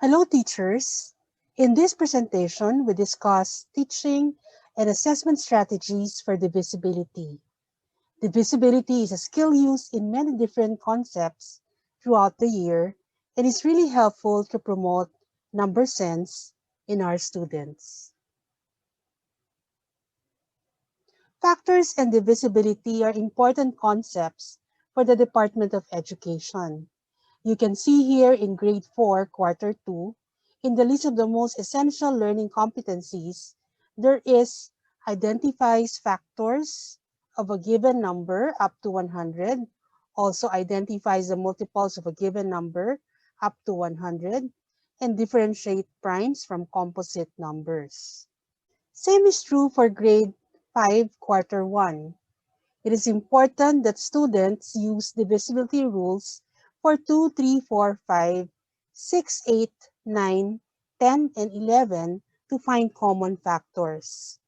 Hello, teachers. In this presentation, we discuss teaching and assessment strategies for divisibility. Divisibility is a skill used in many different concepts throughout the year and is really helpful to promote number sense in our students. Factors and divisibility are important concepts for the Department of Education. You can see here in grade 4, quarter 2, in the list of the most essential learning competencies, there is identifies factors of a given number up to 100, also identifies the multiples of a given number up to 100, and differentiate primes from composite numbers. Same is true for grade 5, quarter 1. It is important that students use divisibility rules for 2, 3, 4, 5, 6, 8, 9, 10, and 11 to find common factors.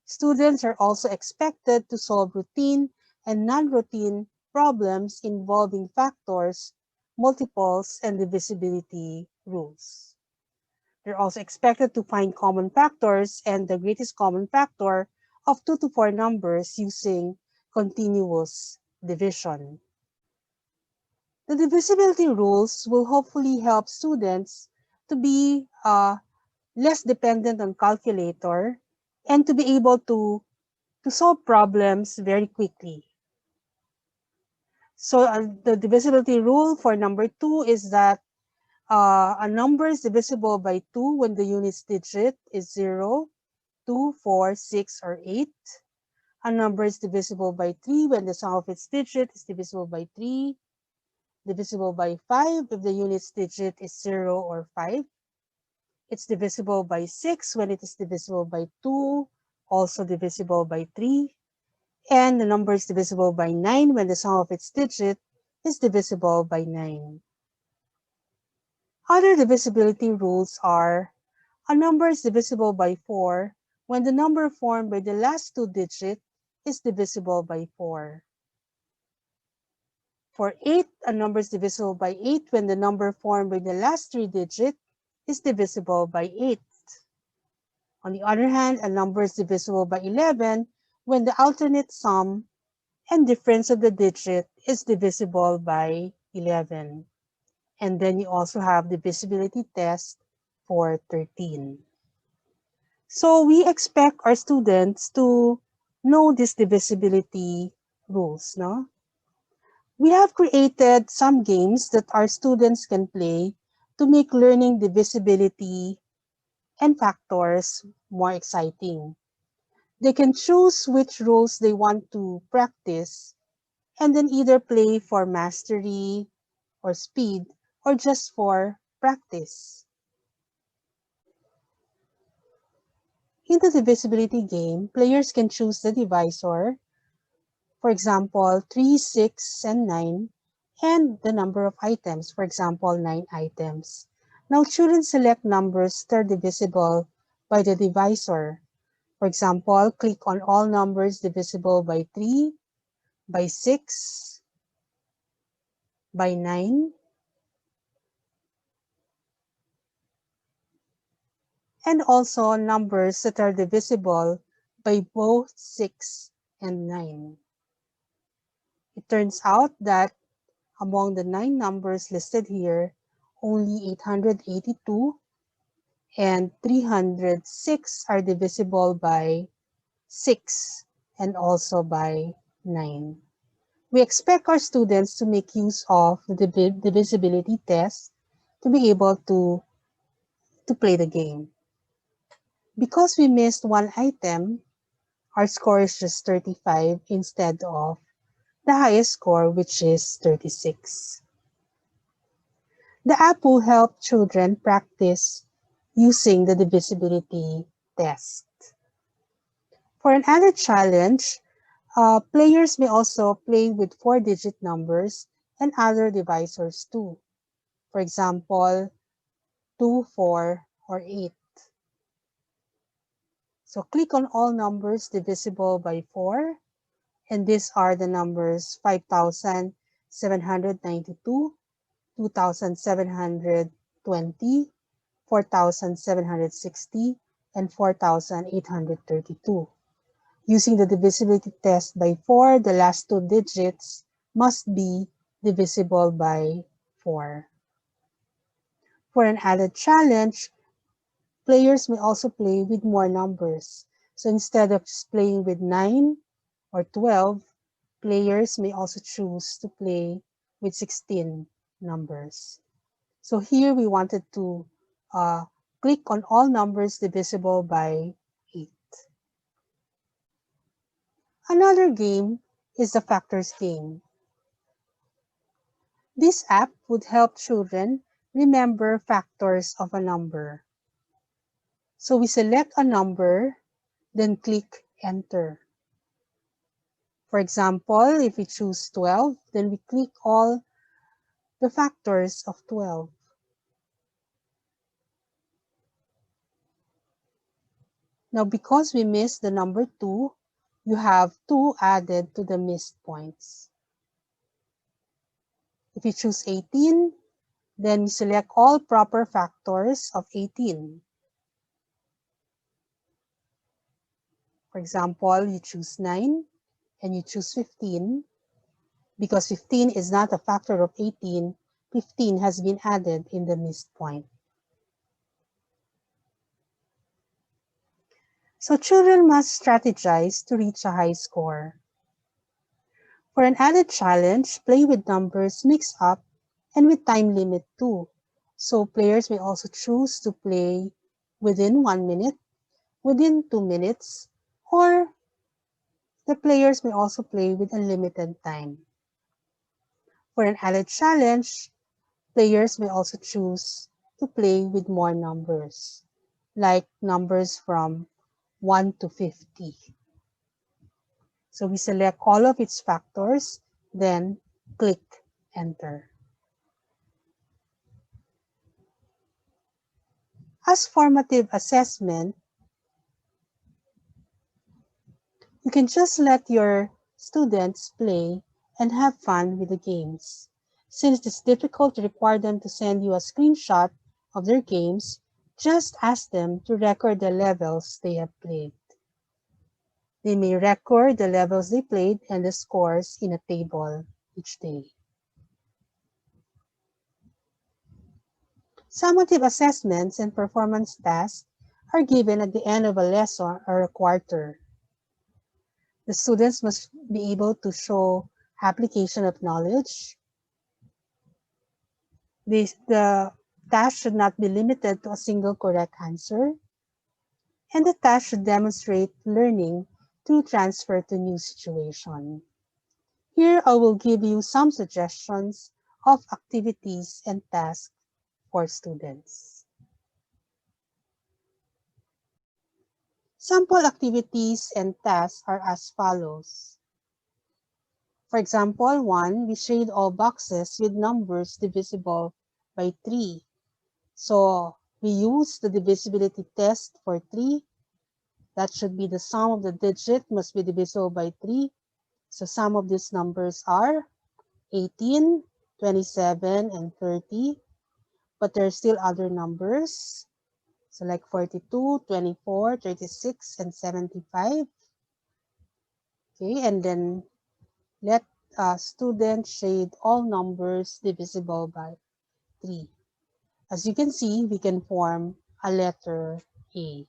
Students are also expected to solve routine and non-routine problems involving factors, multiples, and divisibility rules. They're also expected to find common factors and the greatest common factor of 2 to 4 numbers using continuous division. The divisibility rules will hopefully help students to be less dependent on calculator and to be able to solve problems very quickly. So the divisibility rule for number 2 is that a number is divisible by 2 when the units digit is 0, 2, 4, 6, or 8. A number is divisible by 3 when the sum of its digit is divisible by 3, divisible by 5 if the unit's digit is 0 or 5. It's divisible by 6 when it is divisible by 2, also divisible by 3. And the number is divisible by 9 when the sum of its digit is divisible by 9. Other divisibility rules are: a number is divisible by 4 when the number formed by the last two digits is divisible by 4. For 8, a number is divisible by 8 when the number formed by the last three digits is divisible by 8. On the other hand, a number is divisible by 11 when the alternate sum and difference of the digit is divisible by 11. And then you also have the divisibility test for 13. So we expect our students to know these divisibility rules, no? We have created some games that our students can play to make learning divisibility and factors more exciting. They can choose which rules they want to practice and then either play for mastery or speed or just for practice. In the divisibility game, players can choose the divisor, for example, 3, 6, and 9, and the number of items, for example, 9 items. Now, children select numbers that are divisible by the divisor. For example, click on all numbers divisible by 3, by 6, by 9, and also numbers that are divisible by both 6 and 9. It turns out that among the 9 numbers listed here, only 882 and 306 are divisible by 6 and also by 9. We expect our students to make use of the divisibility test to be able to play the game. Because we missed one item, our score is just 35 instead of the highest score, which is 36. The app will help children practice using the divisibility test. For an added challenge, players may also play with 4-digit numbers and other divisors too. For example, 2, 4, or 8. So click on all numbers divisible by 4, and these are the numbers 5,792, 2,720, 4,760, and 4,832. Using the divisibility test by 4, the last two digits must be divisible by 4. For an added challenge, players may also play with more numbers. So instead of just playing with 9 or 12, players may also choose to play with 16 numbers. So here we wanted to click on all numbers divisible by 8. Another game is the factors game. This app would help children remember factors of a number. So we select a number, then click enter. For example, if we choose 12, then we click all the factors of 12. Now, because we missed the number 2, you have 2 added to the missed points. If you choose 18, then you select all proper factors of 18. For example, you choose 9 and you choose 15. Because 15 is not a factor of 18, 15 has been added in the missed point. So children must strategize to reach a high score. For an added challenge, play with numbers mixed up and with time limit too. So players may also choose to play within 1 minute, within 2 minutes, or the players may also play with unlimited time. For an added challenge, players may also choose to play with more numbers, like numbers from 1 to 50. So we select all of its factors, then click enter. As formative assessment, you can just let your students play and have fun with the games. Since it's difficult to require them to send you a screenshot of their games, just ask them to record the levels they have played. They may record the levels they played and the scores in a table each day. Summative assessments and performance tasks are given at the end of a lesson or a quarter. The students must be able to show application of knowledge. The task should not be limited to a single correct answer. And the task should demonstrate learning through transfer to new situation. Here I will give you some suggestions of activities and tasks for students. Sample activities and tasks are as follows. For example, 1, we shade all boxes with numbers divisible by 3. So we use the divisibility test for 3. That should be the sum of the digit must be divisible by 3. So some of these numbers are 18, 27, and 30. But there are still other numbers. So like 42, 24, 36, and 75. Okay, and then let students shade all numbers divisible by 3. As you can see, we can form a letter A.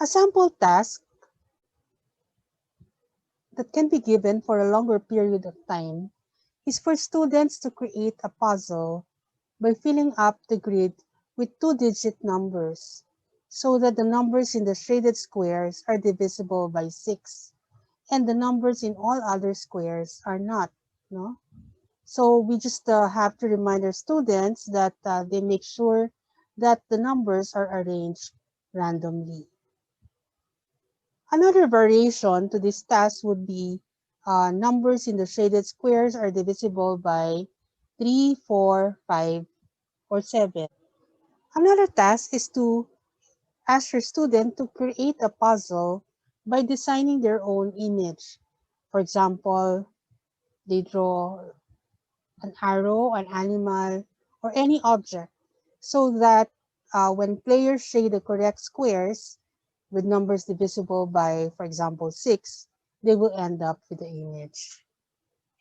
A sample task that can be given for a longer period of time is for students to create a puzzle by filling up the grid with 2-digit numbers so that the numbers in the shaded squares are divisible by 6 and the numbers in all other squares are not. No? So we just have to remind our students that they make sure that the numbers are arranged randomly. Another variation to this task would be numbers in the shaded squares are divisible by 3, 4, 5, or 7. Another task is to ask your student to create a puzzle by designing their own image. For example, they draw an arrow, an animal, or any object. so that when players shade the correct squares with numbers divisible by, for example, 6, they will end up with the image.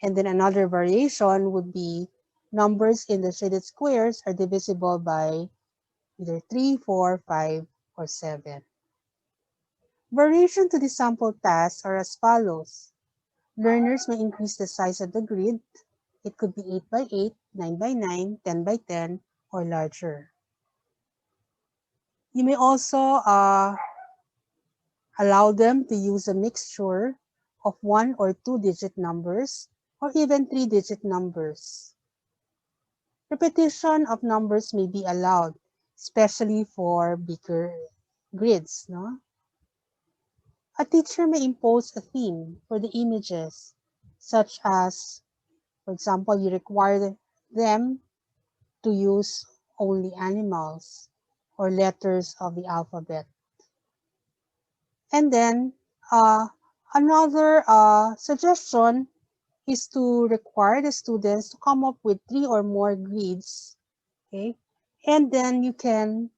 And then another variation would be numbers in the shaded squares are divisible by either 3, 4, 5, or 7. Variation to the sample tasks are as follows. Learners may increase the size of the grid. It could be 8 by 8, 9 by 9, 10 by 10, or larger. You may also allow them to use a mixture of 1 or 2-digit numbers or even 3-digit numbers. Repetition of numbers may be allowed, especially for bigger grids. No? A teacher may impose a theme for the images, such as, for example, you require them to use only animals or letters of the alphabet. And then another suggestion is to require the students to come up with 3 or more grids, okay? And then you can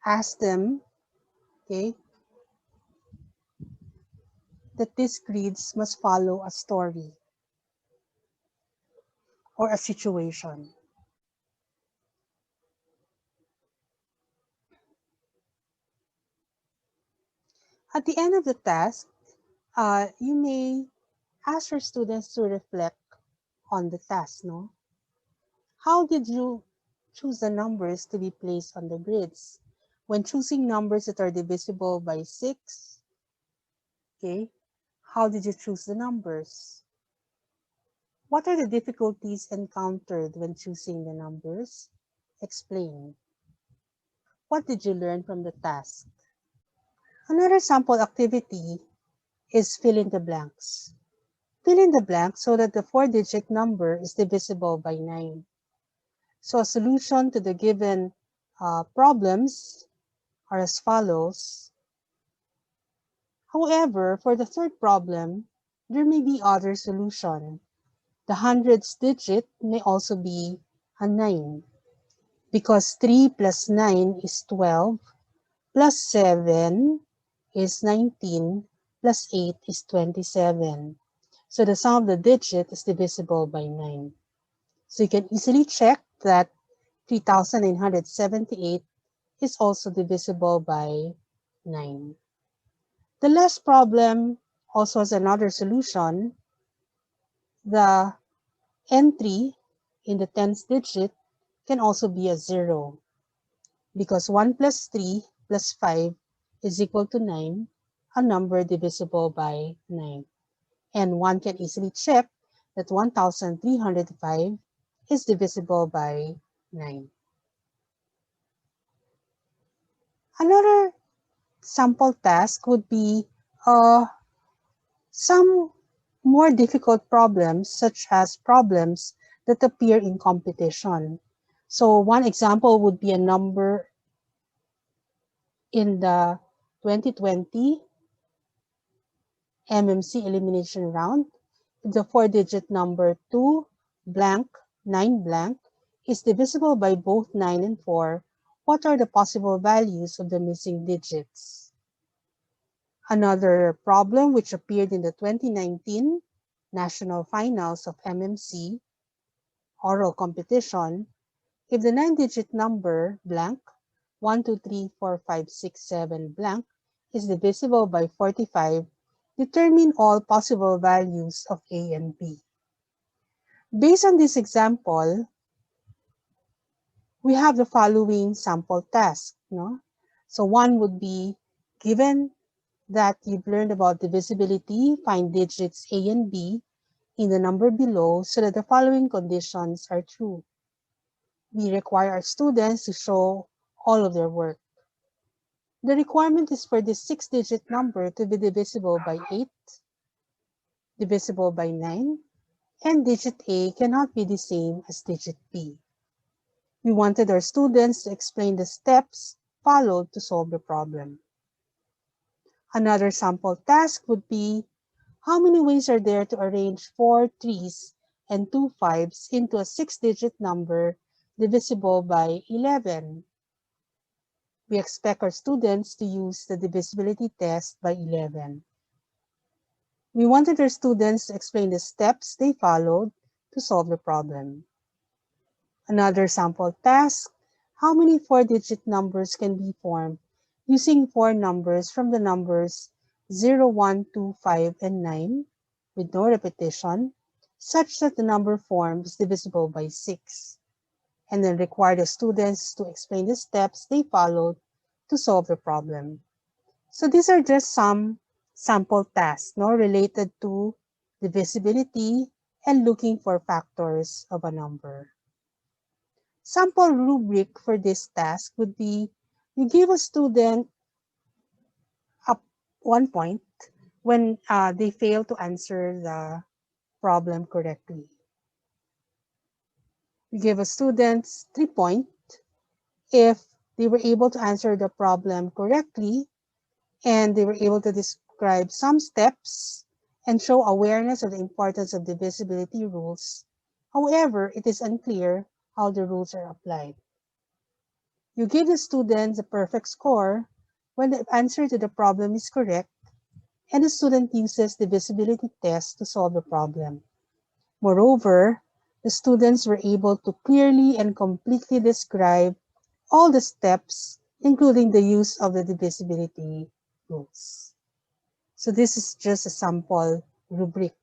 ask them, okay, that these grids must follow a story or a situation. At the end of the task, you may ask your students to reflect on the task, no? How did you choose the numbers to be placed on the grids? When choosing numbers that are divisible by 6, okay, how did you choose the numbers? What are the difficulties encountered when choosing the numbers? Explain. What did you learn from the task? Another sample activity is fill in the blanks. Fill in the blank so that the 4-digit number is divisible by 9. So a solution to the given problems are as follows. However, for the third problem, there may be other solution. The hundredths digit may also be a 9 because 3 plus 9 is 12, plus 7 is 19, plus 8 is 27. So the sum of the digit is divisible by 9. So you can easily check that 3,978 is also divisible by 9. The last problem also has another solution. The entry in the 10th digit can also be a 0 because 1 plus 3 plus 5 is equal to 9, a number divisible by 9. And one can easily check that 1,305 is divisible by 9. Another sample task would be some more difficult problems, such as problems that appear in competition. So one example would be a number in the 2020 MMC elimination round. The 4-digit number 2 blank 9 blank is divisible by both 9 and 4. What are the possible values of the missing digits? Another problem which appeared in the 2019 National Finals of MMC oral competition, if the 9-digit number blank 1, 2, 3, 4, 5, 6, 7 blank is divisible by 45, determine all possible values of A and B. Based on this example, we have the following sample task. No? So one would be, given that you've learned about divisibility, find digits A and B in the number below so that the following conditions are true. We require our students to show all of their work. The requirement is for this 6-digit number to be divisible by 8, divisible by 9, and digit A cannot be the same as digit B. We wanted our students to explain the steps followed to solve the problem. Another sample task would be, how many ways are there to arrange 4 trees and 2 5s into a 6-digit number divisible by 11. We expect our students to use the divisibility test by 11. We wanted our students to explain the steps they followed to solve the problem. Another sample task: how many 4-digit numbers can be formed using 4 numbers from the numbers 0, 1, 2, 5, and 9 with no repetition, such that the number formed is divisible by 6, and then require the students to explain the steps they followed to solve the problem. So these are just some sample tasks related to divisibility and looking for factors of a number. Sample rubric for this task would be: you give a student up 1 point when they fail to answer the problem correctly. You give a student 3 points if they were able to answer the problem correctly and they were able to describe some steps and show awareness of the importance of divisibility rules. However, it is unclear how the rules are applied. You give the students a perfect score when the answer to the problem is correct and the student uses the divisibility test to solve the problem. Moreover, the students were able to clearly and completely describe all the steps, including the use of the divisibility rules. So this is just a sample rubric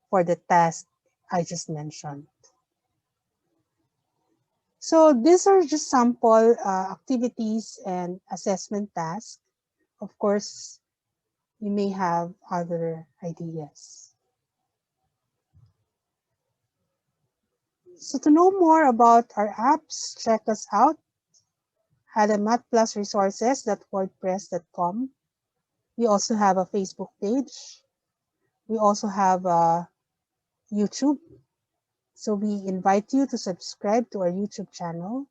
for the task I just mentioned. So these are just sample activities and assessment tasks. Of course, you may have other ideas. So to know more about our apps, check us out at mathplusresources.wordpress.com. We also have a Facebook page. We also have a YouTube. So we invite you to subscribe to our YouTube channel,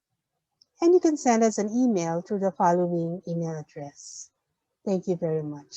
and you can send us an email through the following email address. Thank you very much.